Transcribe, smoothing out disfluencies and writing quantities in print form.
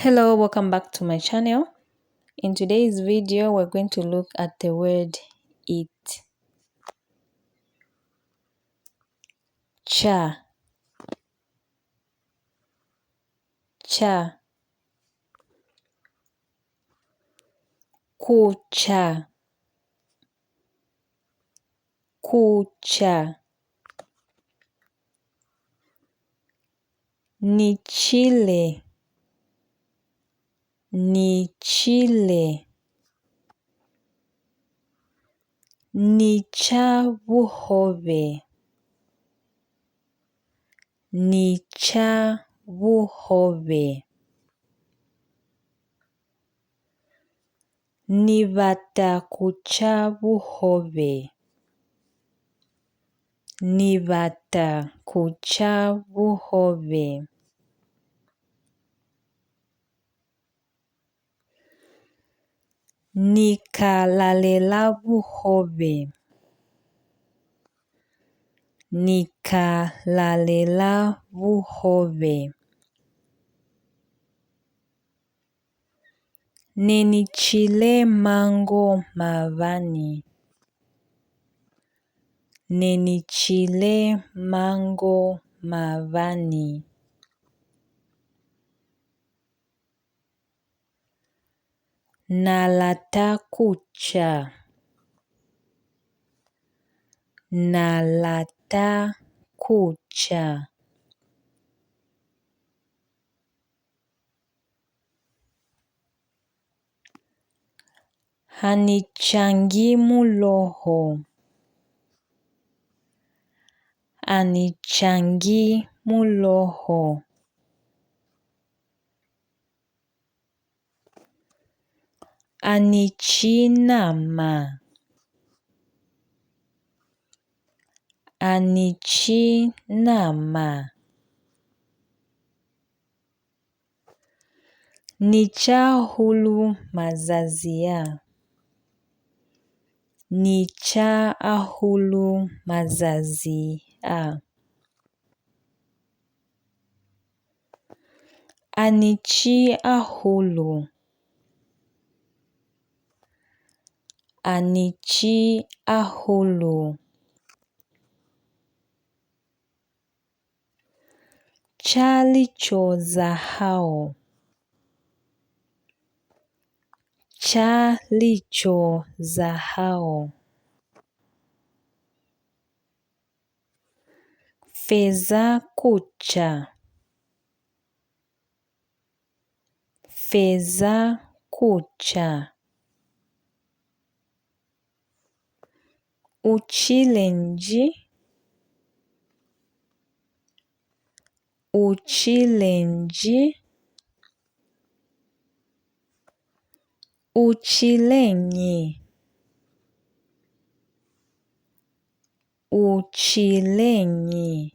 Hello, welcome back to my channel. In today's video, we're going to look at the word it. Cha, cha, kucha, kucha, nichile, nichile, nica buhobe, nica buhobe, NIBATA KUCA BUHOBE, NIBATA KUCA BUHOBE, NICA BUHOBE, NICA BUHOBE, NENI mango MABANI, NENI mango MABANI, NALATA kucha, NALATA kucha, hanichangi muloho, hanichangi muloho, anichinama, anichinama, nichahulu mazazia, nichahulu mazazia, ANICI AHULU, ANICI AHULU, LICO ZAHAO, LICO ZAHAO, feza kucha, feza kucha, UCILE NI, UCILE NI, UCILE NI, UCILE NI,